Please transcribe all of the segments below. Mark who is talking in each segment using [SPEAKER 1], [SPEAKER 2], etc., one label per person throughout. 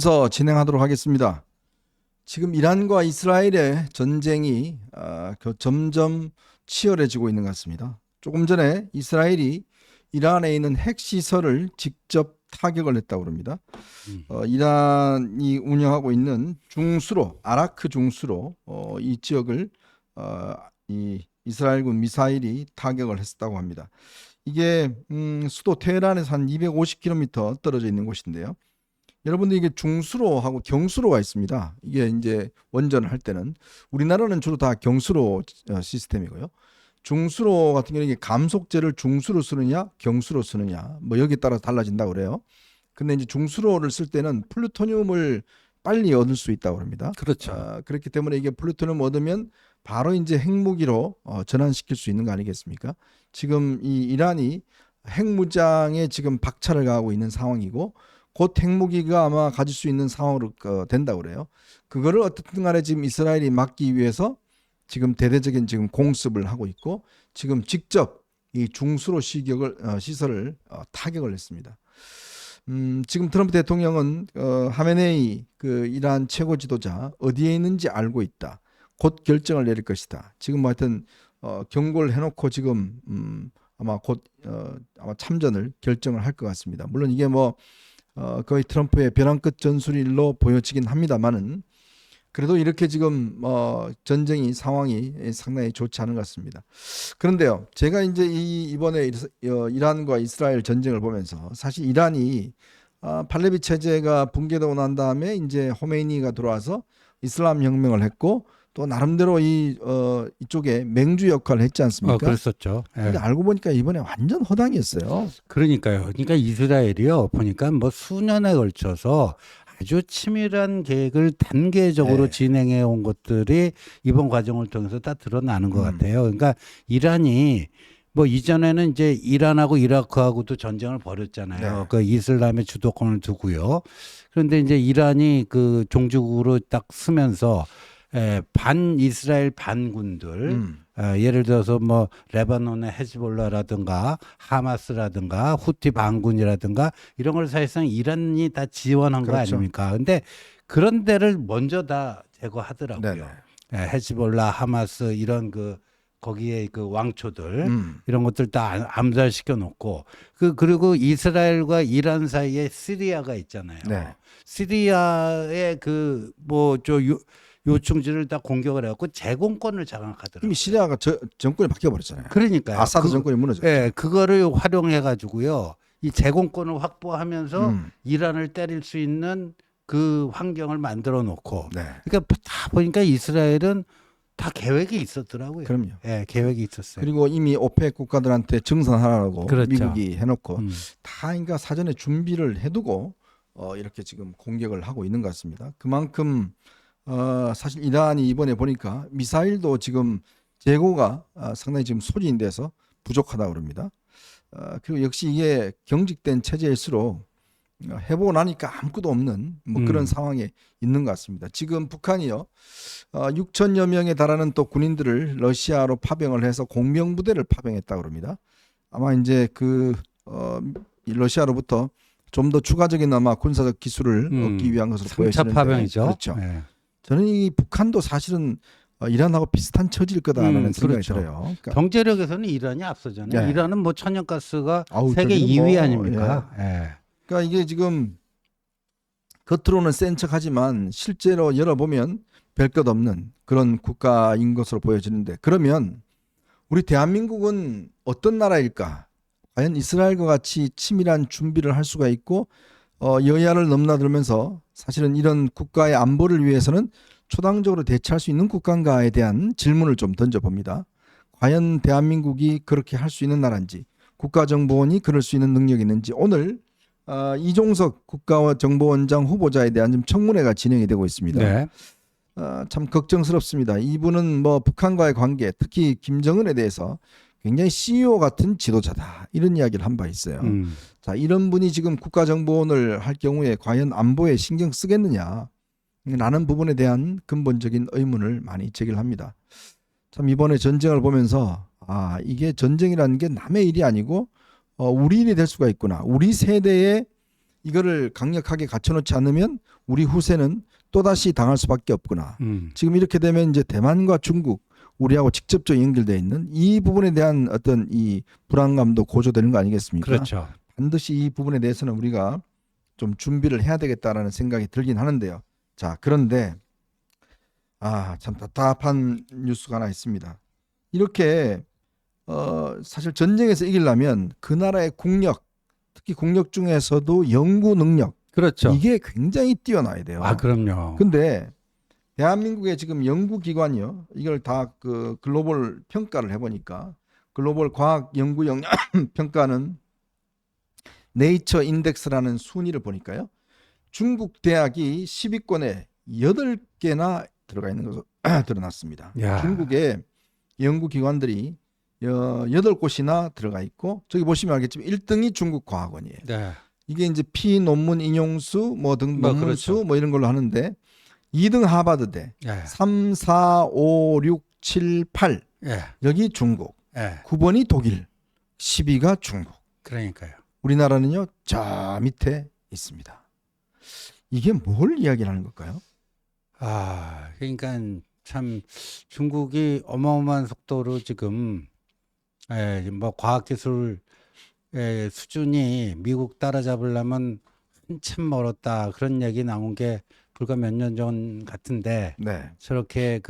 [SPEAKER 1] 서 진행하도록 하겠습니다. 지금 이란과 이스라엘의 전쟁이 점점 치열해지고 있는 것 같습니다. 조금 전에 이스라엘이 이란에 있는 핵시설을 직접 타격을 했다고 합니다. 이란이 운영하고 있는 중수로 아라크 중수로 이 지역을 이 이스라엘군 미사일이 타격을 했다고 합니다. 이게 수도 테헤란에서 한 250km 떨어져 있는 곳인데요. 여러분들 이게 중수로하고 경수로가 있습니다. 이게 이제 원전을 할 때는 우리나라는 주로 다 경수로 시스템이고요. 중수로 같은 경우는 이게 감속재를 중수로 쓰느냐 경수로 쓰느냐 뭐 여기에 따라 달라진다고 그래요. 근데 이제 중수로를 쓸 때는 플루토늄을 빨리 얻을 수 있다고 합니다.
[SPEAKER 2] 그렇죠.
[SPEAKER 1] 그렇기 때문에 이게 플루토늄 얻으면 바로 이제 핵무기로 전환시킬 수 있는 거 아니겠습니까? 지금 이 이란이 핵무장에 지금 박차를 가하고 있는 상황이고 곧 핵무기가 아마 가질 수 있는 상황으로 된다고 그래요. 그거를 어떻든 간에 지금 이스라엘이 막기 위해서 지금 대대적인 지금 공습을 하고 있고 지금 직접 이 중수로 시설을 타격을 했습니다. 지금 트럼프 대통령은 하메네이 그 이란 최고 지도자 어디에 있는지 알고 있다. 곧 결정을 내릴 것이다. 지금 뭐 하여튼 경고를 해놓고 지금 아마 곧 아마 참전을 결정을 할 것 같습니다. 물론 이게 뭐 거의 트럼프의 벼랑 끝 전술일로 보여지긴 합니다만은 그래도 이렇게 지금 전쟁이 상황이 상당히 좋지 않은 것 같습니다. 그런데요, 제가 이제 이번에 이란과 이스라엘 전쟁을 보면서 사실 이란이 팔레비 체제가 붕괴되고 난 다음에 이제 호메이니가 들어와서 이슬람 혁명을 했고 또 나름대로 이쪽에 맹주 역할을 했지 않습니까?
[SPEAKER 2] 그랬었죠.
[SPEAKER 1] 근데 알고 보니까 이번에 완전 허당이었어요.
[SPEAKER 2] 그러니까요. 그러니까 이스라엘이요. 보니까 뭐 수년에 걸쳐서 아주 치밀한 계획을 단계적으로 진행해 온 것들이 이번 과정을 통해서 다 드러나는 것 같아요. 그러니까 이란이 뭐 이전에는 이제 이란하고 이라크하고도 전쟁을 벌였잖아요. 그 이슬람의 주도권을 두고요. 그런데 이제 이란이 그 종주국으로 딱 쓰면서 반 이스라엘 반군들 예를 들어서 뭐 레바논의 헤즈볼라라든가 하마스라든가 후티 반군이라든가 이런 걸 사실상 이란이 다 지원한 거 아닙니까? 근데 그런 데를 먼저 다 제거하더라고요. 헤즈볼라, 하마스 이런 그 거기에 그 왕초들 이런 것들 다 암살시켜 놓고 그리고 이스라엘과 이란 사이에 시리아가 있잖아요. 시리아의 그 뭐 저 요충지를 다 공격을 해갖고 제공권을 장악하더라고요.
[SPEAKER 1] 이미 시리아가 정권이 바뀌어버렸잖아요.
[SPEAKER 2] 그러니까요.
[SPEAKER 1] 아사드 정권이 무너졌죠.
[SPEAKER 2] 네, 그거를 활용해가지고요. 이 제공권을 확보하면서 이란을 때릴 수 있는 그 환경을 만들어 놓고. 그러니까 다 보니까 이스라엘은 다 계획이 있었더라고요.
[SPEAKER 1] 그럼요.
[SPEAKER 2] 네, 계획이 있었어요.
[SPEAKER 1] 그리고 이미 오펙 국가들한테 증산하라고 미국이 해놓고 다 그러니까 사전에 준비를 해두고 이렇게 지금 공격을 하고 있는 것 같습니다. 그만큼 사실 이란이 이번에 보니까 미사일도 지금 재고가 상당히 지금 소진이 돼서 부족하다고 그럽니다. 그리고 역시 이게 경직된 체제일수록 해보고 나니까 아무것도 없는 뭐 그런 상황에 있는 것 같습니다. 지금 북한이요 6천여 명에 달하는 또 군인들을 러시아로 파병을 해서 공명부대를 파병했다고 그럽니다. 아마 이제 그 러시아로부터 좀 더 추가적인 아마 군사적 기술을 얻기 위한 것으로 보여지는데
[SPEAKER 2] 파병이죠.
[SPEAKER 1] 그렇죠. 저는 이 북한도 사실은 이란하고 비슷한 처지일 거다라는 생각이 들어요. 그러니까
[SPEAKER 2] 경제력에서는 이란이 앞서잖아요. 이란은 뭐 천연가스가 세계
[SPEAKER 1] 저기는
[SPEAKER 2] 2위
[SPEAKER 1] 뭐,
[SPEAKER 2] 아닙니까?
[SPEAKER 1] 그러니까 이게 지금 겉으로는 센 척하지만 실제로 열어보면 별 것 없는 그런 국가인 것으로 보여지는데 그러면 우리 대한민국은 어떤 나라일까? 과연 이스라엘과 같이 치밀한 준비를 할 수가 있고 여야를 넘나들면서 사실은 이런 국가의 안보를 위해서는 초당적으로 대처할 수 있는 국가인가에 대한 질문을 좀 던져봅니다. 과연 대한민국이 그렇게 할 수 있는 나라인지 국가정보원이 그럴 수 있는 능력이 있는지 오늘 이종석 국가정보원장 후보자에 대한 좀 청문회가 진행이 되고 있습니다. 참 걱정스럽습니다. 이분은 뭐 북한과의 관계 특히 김정은에 대해서 굉장히 CEO 같은 지도자다 이런 이야기를 한 바 있어요. 자, 이런 분이 지금 국가정보원을 할 경우에 과연 안보에 신경 쓰겠느냐 라는 부분에 대한 근본적인 의문을 많이 제기를 합니다. 참 이번에 전쟁을 보면서 이게 전쟁이라는 게 남의 일이 아니고 우리 일이 될 수가 있구나. 우리 세대의 이거를 강력하게 갖춰놓지 않으면 우리 후세는 또다시 당할 수밖에 없구나. 지금 이렇게 되면 이제 대만과 중국 우리하고 직접적으로 연결되어 있는 이 부분에 대한 어떤 이 불안감도 고조되는 거 아니겠습니까?
[SPEAKER 2] 그렇죠.
[SPEAKER 1] 반드시 이 부분에 대해서는 우리가 좀 준비를 해야 되겠다라는 생각이 들긴 하는데요. 자, 그런데 참 답답한 뉴스가 하나 있습니다. 이렇게 사실 전쟁에서 이기려면 그 나라의 국력, 특히 국력 중에서도 연구 능력,
[SPEAKER 2] 그렇죠.
[SPEAKER 1] 이게 굉장히 뛰어나야 돼요.
[SPEAKER 2] 그럼요.
[SPEAKER 1] 근데 대한민국의 지금 연구기관이요, 이걸 다 그 글로벌 평가를 해보니까 글로벌 과학 연구 역량 평가는 네이처 인덱스라는 순위를 보니까요, 중국 대학이 10위권에 8개나 들어가 있는 것으로 드러났습니다.
[SPEAKER 2] 야.
[SPEAKER 1] 중국의 연구기관들이 8곳이나 들어가 있고, 저기 보시면 알겠지만 1등이 중국과학원이에요.
[SPEAKER 2] 네.
[SPEAKER 1] 이게 이제 피논문 인용수 뭐 등 논문수
[SPEAKER 2] 그렇죠.
[SPEAKER 1] 뭐 이런 걸로 하는데, 2등 하버드대,
[SPEAKER 2] 예.
[SPEAKER 1] 3, 4, 5, 6, 7, 8
[SPEAKER 2] 예.
[SPEAKER 1] 여기 중국,
[SPEAKER 2] 예.
[SPEAKER 1] 9번이 독일, 10위가 중국.
[SPEAKER 2] 그러니까요.
[SPEAKER 1] 우리나라는요 저 밑에 있습니다. 이게 뭘 이야기하는 걸까요?
[SPEAKER 2] 그러니까 참 중국이 어마어마한 속도로 지금 뭐 과학기술 수준이 미국 따라잡으려면 한참 멀었다, 그런 얘기 나온 게 불과 몇 년 전 같은데,
[SPEAKER 1] 네.
[SPEAKER 2] 저렇게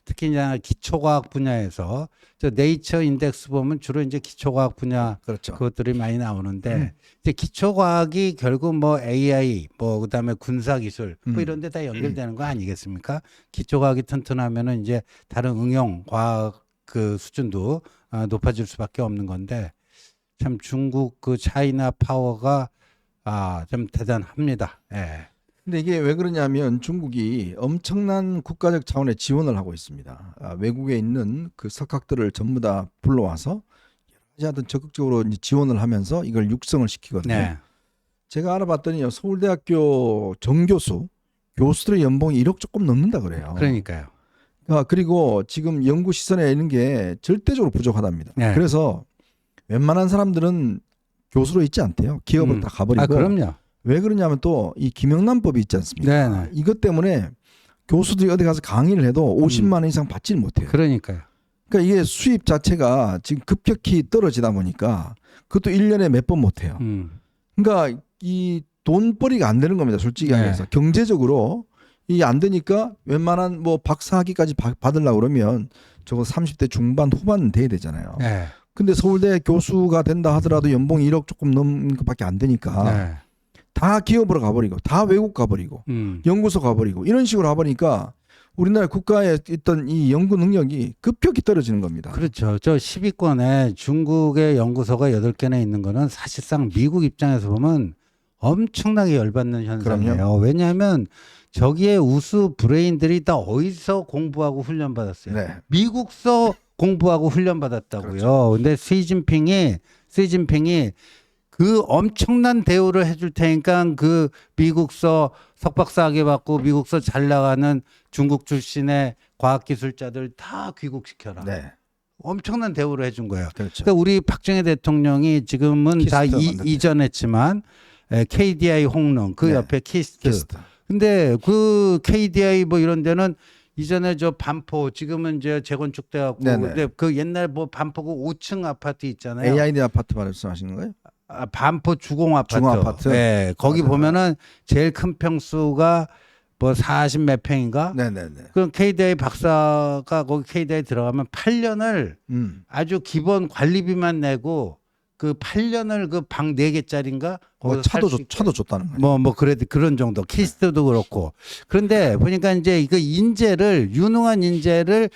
[SPEAKER 2] 특히 이제 기초과학 분야에서 저 네이처 인덱스 보면 주로 이제 기초과학 분야
[SPEAKER 1] 그렇죠.
[SPEAKER 2] 그것들이 많이 나오는데, 이제 기초과학이 결국 뭐 AI, 뭐 그다음에 군사기술 뭐 이런 데 다 연결되는 거 아니겠습니까? 기초과학이 튼튼하면은 이제 다른 응용 과학 그 수준도 높아질 수밖에 없는 건데, 참 중국 그 차이나 파워가 좀 대단합니다. 예.
[SPEAKER 1] 근데 이게 왜 그러냐면 중국이 엄청난 국가적 차원의 지원을 하고 있습니다. 외국에 있는 그 석학들을 전부 다 불러와서 여러 가지 적극적으로 이제 지원을 하면서 이걸 육성을 시키거든요.
[SPEAKER 2] 네.
[SPEAKER 1] 제가 알아봤더니요, 서울대학교 정교수 교수들의 연봉이 1억 조금 넘는다 그래요.
[SPEAKER 2] 그러니까요.
[SPEAKER 1] 그리고 지금 연구 시설에 있는 게 절대적으로 부족하답니다.
[SPEAKER 2] 네.
[SPEAKER 1] 그래서 웬만한 사람들은 교수로 있지 않대요. 기업으로 다 가버리고.
[SPEAKER 2] 그럼요.
[SPEAKER 1] 왜 그러냐면 또 이 김영란법이 있지 않습니까?
[SPEAKER 2] 네네.
[SPEAKER 1] 이것 때문에 교수들이 어디 가서 강의를 해도 50만 원 이상 받지를 못해요.
[SPEAKER 2] 그러니까요.
[SPEAKER 1] 그러니까 이게 수입 자체가 지금 급격히 떨어지다 보니까 그것도 1년에 몇 번 못해요. 그러니까 이 돈벌이가 안 되는 겁니다. 솔직히 말해서. 경제적으로 이게 안 되니까 웬만한 뭐 박사학위까지 받으려고 그러면 저거 30대 중반 후반 돼야 되잖아요.
[SPEAKER 2] 네.
[SPEAKER 1] 근데 서울대 교수가 된다 하더라도 연봉이 1억 조금 넘는 것밖에 안 되니까
[SPEAKER 2] 네.
[SPEAKER 1] 다 기업으로 가버리고 다 외국 가버리고 연구소 가버리고 이런 식으로 가버리니까 우리나라 국가에 있던 이 연구 능력이 급격히 떨어지는 겁니다.
[SPEAKER 2] 그렇죠. 저 10위권에 중국의 연구소가 8개나 있는 거는 사실상 미국 입장에서 보면 엄청나게 열받는 현상이에요.
[SPEAKER 1] 그럼요.
[SPEAKER 2] 왜냐하면 저기에 우수 브레인들이 다 어디서 공부하고 훈련받았어요.
[SPEAKER 1] 네.
[SPEAKER 2] 미국서 공부하고 훈련받았다고요.
[SPEAKER 1] 그렇죠.
[SPEAKER 2] 근데 시진핑이 그 엄청난 대우를 해줄 테니까 그 미국서 석박사학위 받고 미국서 잘 나가는 중국 출신의 과학기술자들 다 귀국시켜라.
[SPEAKER 1] 네.
[SPEAKER 2] 엄청난 대우를 해준 거예요.
[SPEAKER 1] 그렇죠.
[SPEAKER 2] 그러니까 우리 박정희 대통령이 지금은 다 이전했지만 KDI 홍릉 그
[SPEAKER 1] 네.
[SPEAKER 2] 옆에 키스트.
[SPEAKER 1] 키스트.
[SPEAKER 2] 근데 그 KDI 뭐 이런 데는 이전에 저 반포 지금은 이제 재건축돼갖고 근데 그 옛날 뭐 반포 그 5층 아파트 있잖아요.
[SPEAKER 1] AID 아파트 말씀하시는 거예요?
[SPEAKER 2] 반포 주공 아파트.
[SPEAKER 1] 중아파트.
[SPEAKER 2] 네, 거기
[SPEAKER 1] 맞아요.
[SPEAKER 2] 보면은 제일 큰 평수가 뭐 40 몇 평인가?
[SPEAKER 1] 네네네.
[SPEAKER 2] 그럼 KDI 박사가 거기 KDI 들어가면 8년을 아주 기본 관리비만 내고 그 8년을 그 방 4개짜리인가?
[SPEAKER 1] 뭐 차도 줬다는 거예요.
[SPEAKER 2] 뭐 그래도 그런 정도. 키스트도 그렇고. 그런데 보니까 이제 이거 유능한 인재를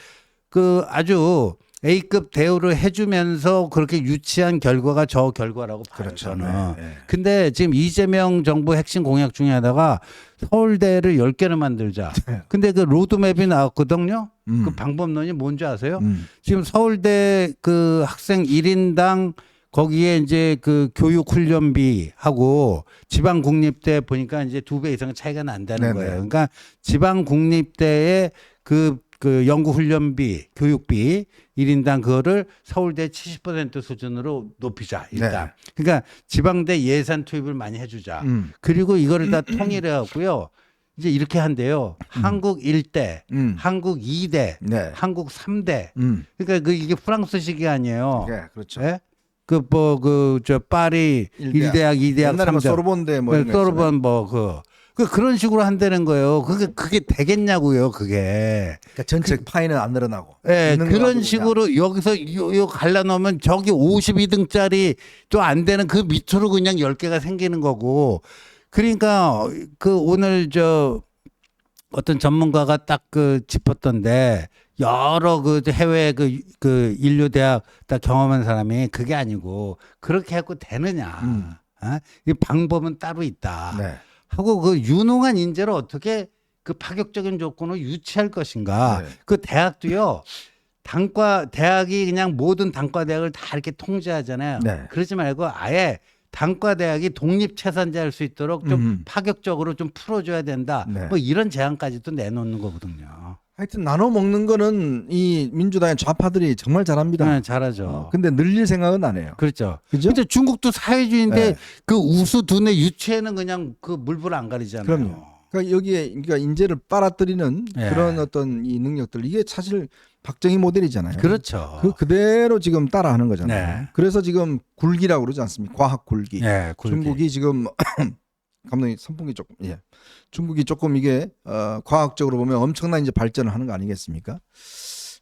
[SPEAKER 2] 그 아주 A급 대우를 해주면서 그렇게 유치한 결과가 저 결과라고 봐요.
[SPEAKER 1] 그렇죠.
[SPEAKER 2] 저는.
[SPEAKER 1] 네.
[SPEAKER 2] 근데 지금 이재명 정부 핵심 공약 중에 하나가 서울대를 10개를 만들자. 근데 그 로드맵이 나왔거든요. 그 방법론이 뭔지 아세요? 지금 서울대 그 학생 1인당 거기에 이제 그 교육 훈련비하고 지방 국립대 보니까 이제 2배 이상 차이가 난다는
[SPEAKER 1] 네네.
[SPEAKER 2] 거예요. 그러니까 지방 국립대의 그 그 연구 훈련비, 교육비 1인당 그거를 서울대 70% 수준으로 높이자 일단. 그러니까 지방대 예산 투입을 많이 해주자. 그리고 이거를 다 통일해 갖고요. 이제 이렇게 한대요. 한국 1대, 한국 2대,
[SPEAKER 1] 네.
[SPEAKER 2] 한국 3대. 그러니까 이게 프랑스식이 아니에요.
[SPEAKER 1] 네, 그렇죠.
[SPEAKER 2] 예? 저 파리 1대학, 2대학,
[SPEAKER 1] 옛날에 뭐
[SPEAKER 2] 3대학.
[SPEAKER 1] 소르본대 뭐 이런 거 있잖아요.
[SPEAKER 2] 소르본 그런 식으로 한다는 거예요. 그게 되겠냐고요, 그게.
[SPEAKER 1] 그러니까 전체 파이는 안 늘어나고.
[SPEAKER 2] 예,
[SPEAKER 1] 있는 거
[SPEAKER 2] 그런
[SPEAKER 1] 가지고
[SPEAKER 2] 식으로 여기서 요 갈라놓으면 저기 52등짜리 또 안 되는 그 밑으로 그냥 10개가 생기는 거고. 그러니까 그 오늘 저 어떤 전문가가 딱 그 짚었던데 여러 그 해외 그 인류 대학 딱 경험한 사람이 그게 아니고 그렇게 해갖고 되느냐. 어? 이 방법은 따로 있다.
[SPEAKER 1] 네.
[SPEAKER 2] 하고 그 유능한 인재를 어떻게 그 파격적인 조건을 유치할 것인가.
[SPEAKER 1] 네.
[SPEAKER 2] 그 대학도요. 대학이 그냥 모든 단과 대학을 다 이렇게 통제하잖아요.
[SPEAKER 1] 네.
[SPEAKER 2] 그러지 말고 아예 단과 대학이 독립 채산제할 수 있도록 좀 파격적으로 좀 풀어줘야 된다.
[SPEAKER 1] 네.
[SPEAKER 2] 뭐 이런 제안까지도 내놓는 거거든요.
[SPEAKER 1] 하여튼 나눠 먹는 거는 이 민주당의 좌파들이 정말 잘합니다.
[SPEAKER 2] 네, 잘하죠.
[SPEAKER 1] 근데 늘릴 생각은 안 해요.
[SPEAKER 2] 그렇죠.
[SPEAKER 1] 그죠?
[SPEAKER 2] 근데 중국도 사회주의인데
[SPEAKER 1] 네.
[SPEAKER 2] 그 우수 두뇌 유치에는 그냥 그 물불 안 가리잖아요.
[SPEAKER 1] 그럼요. 그러니까 여기에 그러니까 인재를 빨아들이는
[SPEAKER 2] 네.
[SPEAKER 1] 그런 어떤 이 능력들 이게 사실 박정희 모델이잖아요.
[SPEAKER 2] 그렇죠.
[SPEAKER 1] 그대로 지금 따라하는 거잖아요.
[SPEAKER 2] 네.
[SPEAKER 1] 그래서 지금 굴기라고 그러지 않습니까? 과학 굴기.
[SPEAKER 2] 네, 굴기.
[SPEAKER 1] 중국이 지금 감독님 선풍기 조금 중국이 조금 이게 과학적으로 보면 엄청난 이제 발전을 하는 거 아니겠습니까?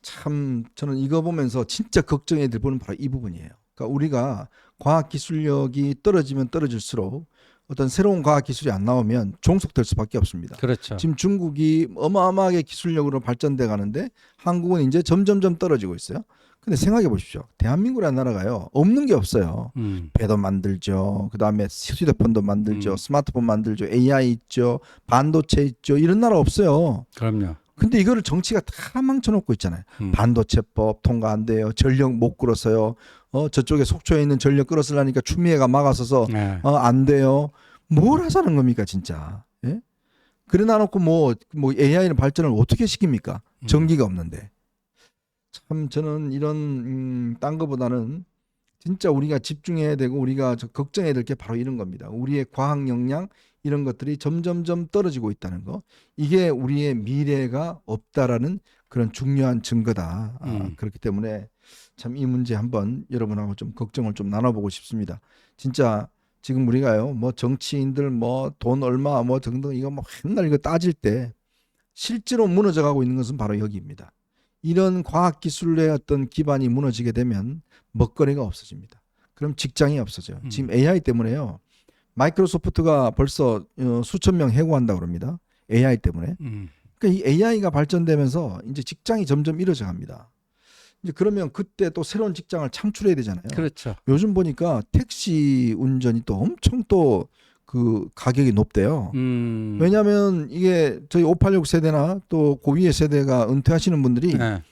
[SPEAKER 1] 참 저는 이거 보면서 진짜 걱정이 들 부분은 바로 이 부분이에요. 그러니까 우리가 과학 기술력이 떨어지면 떨어질수록 어떤 새로운 과학 기술이 안 나오면 종속될 수밖에 없습니다.
[SPEAKER 2] 그렇죠.
[SPEAKER 1] 지금 중국이 어마어마하게 기술력으로 발전돼 가는데 한국은 이제 점점점 떨어지고 있어요. 근데 생각해 보십시오. 대한민국이라는 나라가요. 없는 게 없어요. 배도 만들죠. 그다음에 휴대폰도 만들죠. 스마트폰 만들죠. AI 있죠. 반도체 있죠. 이런 나라 없어요.
[SPEAKER 2] 그럼요.
[SPEAKER 1] 근데 이거를 정치가 다 망쳐놓고 있잖아요. 반도체법 통과 안 돼요. 전력 못 끌어서요. 저쪽에 속초에 있는 전력 끌어쓰려니까 추미애가 막아서서
[SPEAKER 2] 네.
[SPEAKER 1] 안 돼요. 뭘 하자는 겁니까 진짜. 예? 그래 놔놓고 뭐 AI는 발전을 어떻게 시킵니까? 전기가 없는데. 참 저는 이런 딴 거보다는 진짜 우리가 집중해야 되고 우리가 걱정해야 될 게 바로 이런 겁니다. 우리의 과학 역량 이런 것들이 점점점 떨어지고 있다는 거. 이게 우리의 미래가 없다라는 그런 중요한 증거다. 그렇기 때문에 참 이 문제 한번 여러분하고 좀 걱정을 좀 나눠보고 싶습니다. 진짜 지금 우리가요, 뭐 정치인들 뭐 돈 얼마 뭐 등등 이거 뭐 맨날 이거 따질 때 실제로 무너져가고 있는 것은 바로 여기입니다. 이런 과학기술의 어떤 기반이 무너지게 되면 먹거리가 없어집니다. 그럼 직장이 없어져요. 지금 AI 때문에요. 마이크로소프트가 벌써 수천 명 해고한다고 그럽니다. AI 때문에. 그러니까 이 AI가 발전되면서 이제 직장이 점점 잃어져 갑니다. 이제 그러면 그때 또 새로운 직장을 창출해야 되잖아요.
[SPEAKER 2] 그렇죠.
[SPEAKER 1] 요즘 보니까 택시 운전이 또 엄청 또 그 가격이 높대요. 왜냐하면 이게 저희 586 세대나 또 그 위의 세대가 은퇴하시는 분들이
[SPEAKER 2] 네.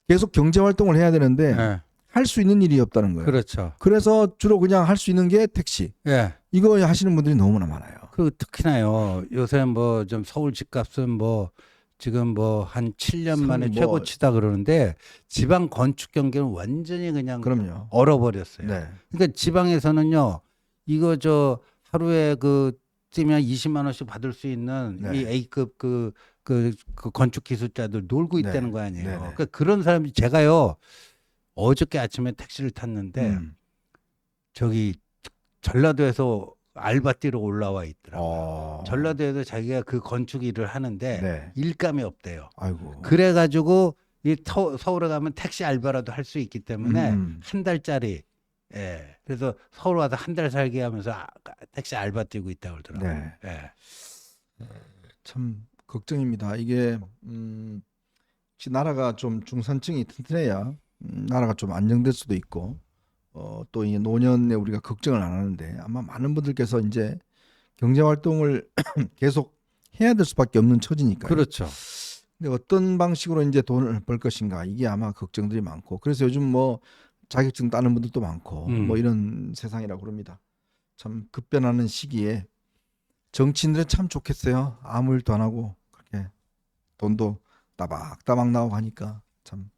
[SPEAKER 1] 계속 경제 활동을 해야 되는데
[SPEAKER 2] 네.
[SPEAKER 1] 할 수 있는 일이 없다는 거예요.
[SPEAKER 2] 그렇죠.
[SPEAKER 1] 그래서 주로 그냥 할 수 있는 게 택시.
[SPEAKER 2] 예.
[SPEAKER 1] 이거 하시는 분들이 너무나 많아요.
[SPEAKER 2] 그 특히나요. 요새 뭐 좀 서울 집값은 뭐 지금 뭐 한 7년 만에
[SPEAKER 1] 뭐
[SPEAKER 2] 최고치다 그러는데 지방 건축 경기는 완전히 그냥
[SPEAKER 1] 그럼요.
[SPEAKER 2] 얼어버렸어요.
[SPEAKER 1] 네.
[SPEAKER 2] 그러니까 지방에서는요. 이거 저 하루에 그 뛰면 20만 원씩 받을 수 있는
[SPEAKER 1] 네.
[SPEAKER 2] 이 A급 그 건축 기술자들 놀고
[SPEAKER 1] 네.
[SPEAKER 2] 있다는 거 아니에요.
[SPEAKER 1] 네.
[SPEAKER 2] 그러니까 그런 사람이 제가요. 어저께 아침에 택시를 탔는데 저기 전라도에서 알바 뛰러 올라와 있더라고요. 전라도에도 자기가 그 건축 일을 하는데
[SPEAKER 1] 네.
[SPEAKER 2] 일감이 없대요.
[SPEAKER 1] 아이고.
[SPEAKER 2] 그래가지고 이 서울에 가면 택시 알바라도 할 수 있기 때문에 한 달짜리. 예. 그래서 서울 와서 한 달 살게 하면서 택시 알바 뛰고 있다고 그러더라고요.
[SPEAKER 1] 네.
[SPEAKER 2] 예.
[SPEAKER 1] 참 걱정입니다. 이게 혹시 나라가 좀 중산층이 튼튼해야 나라가 좀 안정될 수도 있고 또 이 노년에 우리가 걱정을 안 하는데 아마 많은 분들께서 이제 경제 활동을 계속 해야 될 수밖에 없는 처지니까요.
[SPEAKER 2] 그렇죠.
[SPEAKER 1] 근데 어떤 방식으로 이제 돈을 벌 것인가 이게 아마 걱정들이 많고 그래서 요즘 뭐 자격증 따는 분들도 많고 뭐 이런 세상이라고 그럽니다. 참 급변하는 시기에 정치인들은 참 좋겠어요. 아무 일도 안 하고 그렇게 돈도 따박따박 나오고 하니까 참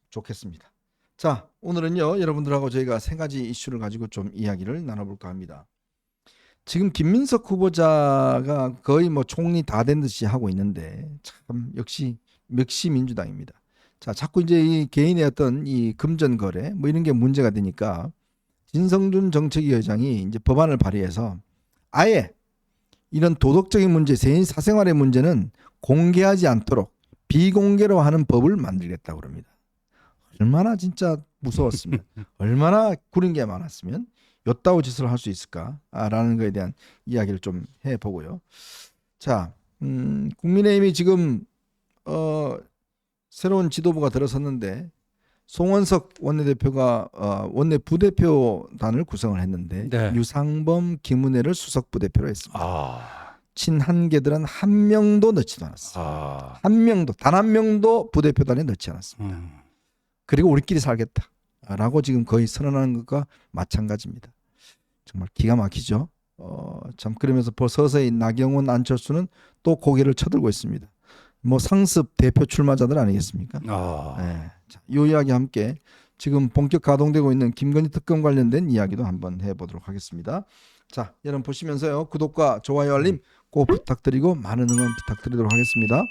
[SPEAKER 1] 좋겠습니다. 자, 오늘은요 여러분들하고 저희가 세 가지 이슈를 가지고 좀 이야기를 나눠볼까 합니다. 지금 김민석 후보자가 거의 뭐 총리 다 된 듯이 하고 있는데 참 역시 민주당입니다. 자, 자꾸 이제 이 개인의 어떤 이 금전 거래 뭐 이런 게 문제가 되니까 진성준 정책위 의장이 이제 법안을 발의해서 아예 이런 도덕적인 문제, 개인 사생활의 문제는 공개하지 않도록 비공개로 하는 법을 만들겠다고 그럽니다. 얼마나 진짜 무서웠으면 얼마나 구린 게 많았으면 요따오 짓을 할 수 있을까라는 것에 대한 이야기를 좀 해보고요. 자, 국민의힘이 지금 새로운 지도부가 들어섰는데 송원석 원내대표가 원내 부대표단을 구성을 했는데
[SPEAKER 2] 네.
[SPEAKER 1] 유상범, 김은혜를 수석 부대표로 했습니다.
[SPEAKER 2] 아,
[SPEAKER 1] 친한계들은 한 명도 넣지도 않았어요. 한 명도 단 한 명도 부대표단에 넣지 않았습니다. 그리고 우리끼리 살겠다라고 지금 거의 선언하는 것과 마찬가지입니다. 정말 기가 막히죠. 참 그러면서 서서히 나경원, 안철수는 또 고개를 쳐들고 있습니다. 뭐 상습 대표 출마자들 아니겠습니까? 네. 자, 이 이야기 함께 지금 본격 가동되고 있는 김건희 특검 관련된 이야기도 한번 해보도록 하겠습니다. 자, 여러분 보시면서요 구독과 좋아요, 알림 꼭 부탁드리고 많은 응원 부탁드리도록 하겠습니다.